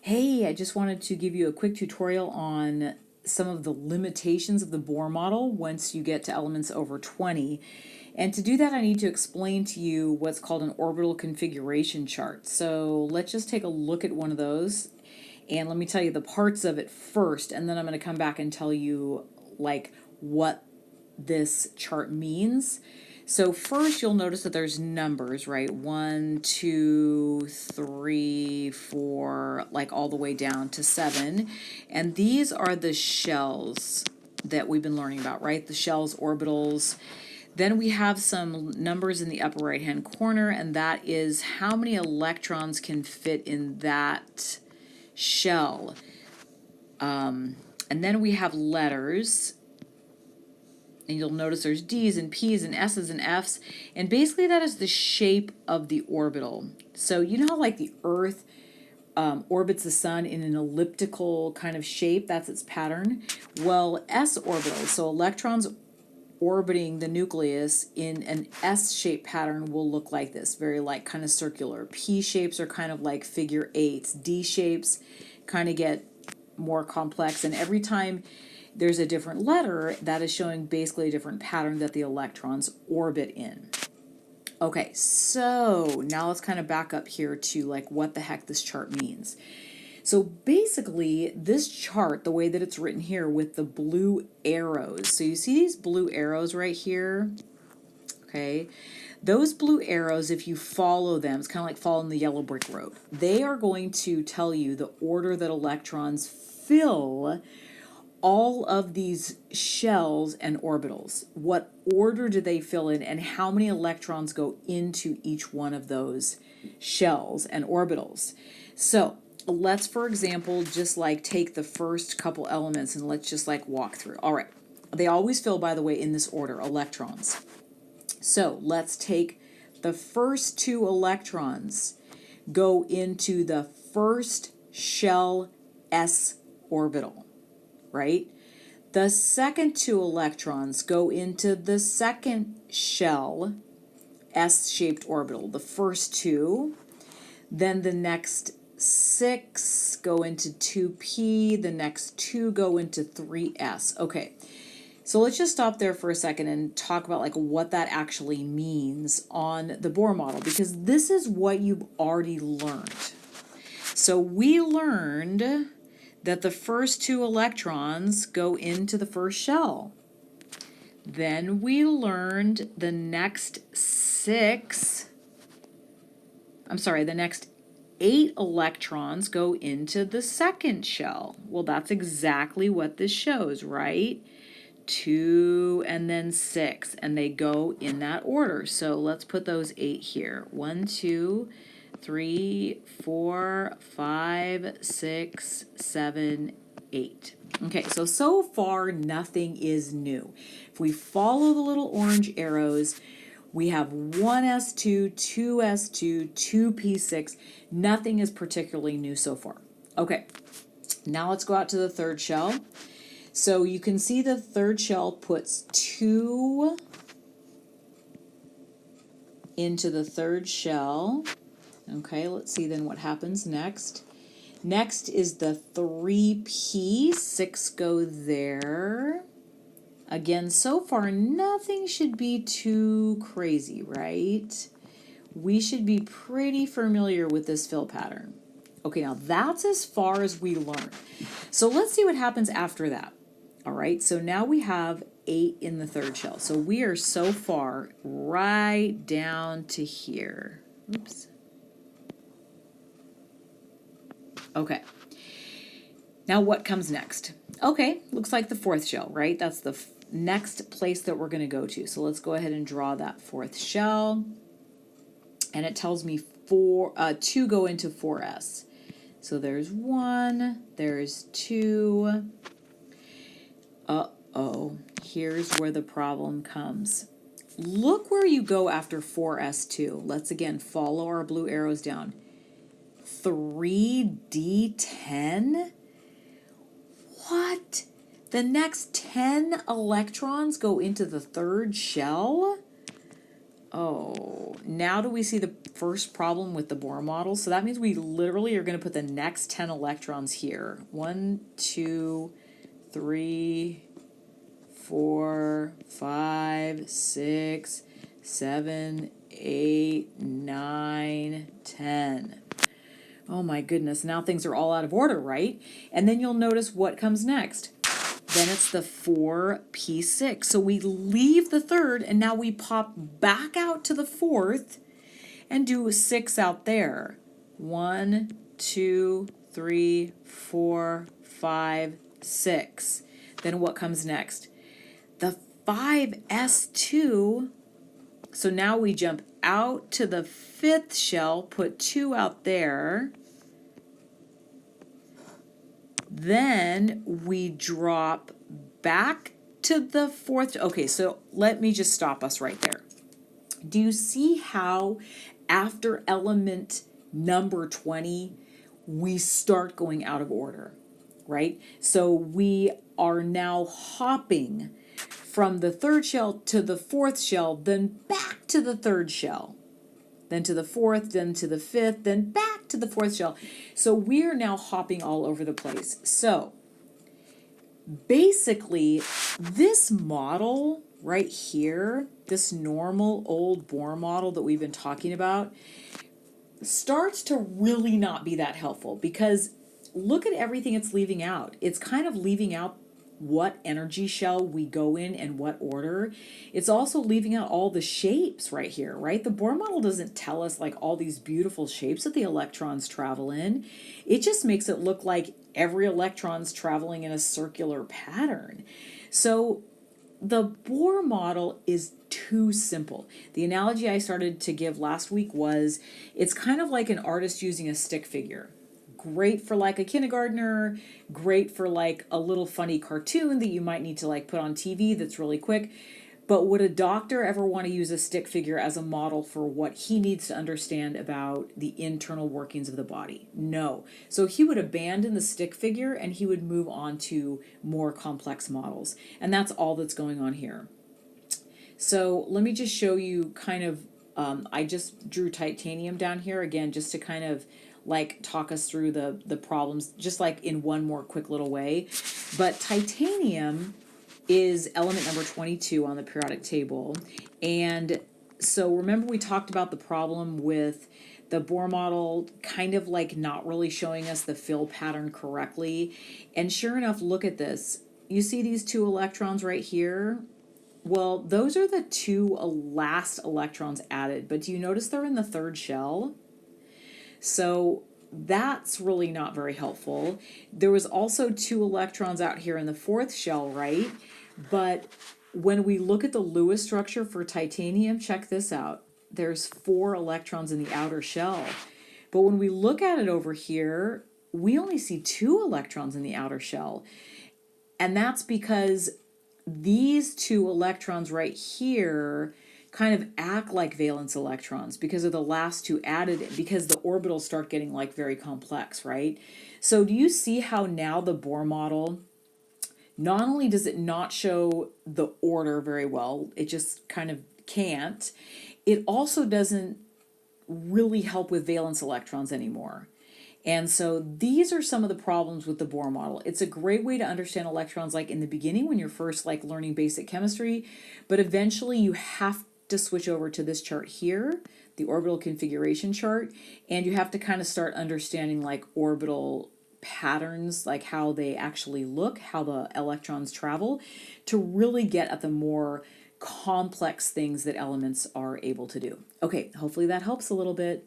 Hey, I just wanted to give you a quick tutorial on some of the limitations of the Bohr model once you get to elements over 20. And to do that, I need to explain to you what's called an orbital configuration chart. So let's just take a look at one of those. And let me tell you the parts of it first, and then I'm going to come back and tell you what this chart means. So first you'll notice that there's numbers, right? 1, 2, 3, 4, like all the way down to 7. And these are the shells that we've been learning about, right? The shells, orbitals. Then we have some numbers in the upper right hand corner, and that is how many electrons can fit in that shell. And then we have letters. And you'll notice there's D's and P's and S's and F's. And basically that is the shape of the orbital. So you know how like the Earth orbits the sun in an elliptical kind of shape? That's its pattern. Well, S orbitals, so electrons orbiting the nucleus in an S-shaped pattern will look like this, very like kind of circular. P shapes are kind of like figure eights. D shapes kind of get more complex. And every time there's a different letter, that is showing basically a different pattern that the electrons orbit in. Okay, so now let's kind of back up here to like what the heck this chart means. So basically this chart, the way that it's written here with the blue arrows, so you see these blue arrows right here, okay? Those blue arrows, if you follow them, it's kind of like following the yellow brick road. They are going to tell you the order that electrons fill all of these shells and orbitals. What order do they fill in, and how many electrons go into each one of those shells and orbitals? So let's, for example, just like take the first couple elements and let's just like walk through. All right, they always fill, by the way, in this order, electrons. So let's take the first 2 electrons go into the first shell S orbital. Right? The second 2 electrons go into the second shell S-shaped orbital, the first 2. Then the next 6 go into 2p, the next 2 go into 3s. Okay, so let's just stop there for a second and talk about like what that actually means on the Bohr model, because this is what you've already learned. So we learned that the first 2 electrons go into the first shell. Then we learned the next 8 electrons go into the second shell. Well, that's exactly what this shows, right? 2 and then 6, and they go in that order. So let's put those 8 here. 1, 2, 3, 4, 5, 6, 7, 8. Okay, so far nothing is new. If we follow the little orange arrows, we have 1s2, 2s2, 2p6. Nothing is particularly new so far. Okay, now let's go out to the third shell. So you can see the third shell puts 2 into the third shell. Okay, let's see then what happens next. Next is the 3p, 6 go there. Again, so far nothing should be too crazy, right? We should be pretty familiar with this fill pattern. Okay, now that's as far as we learn. So let's see what happens after that. All right, so now we have 8 in the third shell. So we are so far right down to here. Oops. Okay, now what comes next? Okay, looks like the fourth shell, right? That's the next place that we're going to go to. So let's go ahead and draw that fourth shell. And it tells me 2 go into 4s. So there's 1, there's 2. Uh-oh, here's where the problem comes. Look where you go after 4s2. Let's again follow our blue arrows down. 3d10? What? The next 10 electrons go into the third shell? Oh, now do we see the first problem with the Bohr model? So that means we literally are going to put the next 10 electrons here. 1, 2, 3, 4, 5, 6, 7, 8, 9, 10. Oh my goodness, now things are all out of order, right? And then you'll notice what comes next. Then it's the 4p6. So we leave the third and now we pop back out to the fourth and do a 6 out there. 1, 2, 3, 4, 5, 6. Then what comes next? The 5s2. So now we jump out to the fifth shell, put 2 out there. Then we drop back to the fourth. Okay, so let me just stop us right there. Do you see how after element number 20, we start going out of order, right? So we are now hopping from the third shell to the fourth shell, then back to the third shell, then to the fourth, then to the fifth, then back to the fourth shell. So we are now hopping all over the place. So basically, this model right here, this normal old Bohr model that we've been talking about, starts to really not be that helpful, because look at everything it's leaving out. It's kind of leaving out what energy shell we go in and what order. It's also leaving out all the shapes right here, right? The Bohr model doesn't tell us like all these beautiful shapes that the electrons travel in. It just makes it look like every electron's traveling in a circular pattern. So the Bohr model is too simple. The analogy I started to give last week was, it's kind of like an artist using a stick figure. Great for like a kindergartner, great for like a little funny cartoon that you might need to like put on TV that's really quick. But would a doctor ever want to use a stick figure as a model for what he needs to understand about the internal workings of the body? No. So he would abandon the stick figure and he would move on to more complex models. And that's all that's going on here. So let me just show you kind of, I just drew titanium down here again, just to kind of like talk us through the problems, just like in one more quick little way. But titanium is element number 22 on the periodic table. And so remember we talked about the problem with the Bohr model kind of like not really showing us the fill pattern correctly. And sure enough, look at this. You see these 2 electrons right here? Well, those are the 2 last electrons added, but do you notice they're in the third shell? So that's really not very helpful. There was also 2 electrons out here in the fourth shell, right? But when we look at the Lewis structure for titanium, check this out. There's 4 electrons in the outer shell. But when we look at it over here, we only see 2 electrons in the outer shell. And that's because these 2 electrons right here kind of act like valence electrons because of the last 2 added, because the orbitals start getting like very complex, right? So do you see how now the Bohr model, not only does it not show the order very well, it just kind of can't, it also doesn't really help with valence electrons anymore. And so these are some of the problems with the Bohr model. It's a great way to understand electrons like in the beginning when you're first like learning basic chemistry, but eventually you have to switch over to this chart here, the orbital configuration chart, and you have to kind of start understanding like orbital patterns, like how they actually look, how the electrons travel, to really get at the more complex things that elements are able to do. Okay, hopefully that helps a little bit.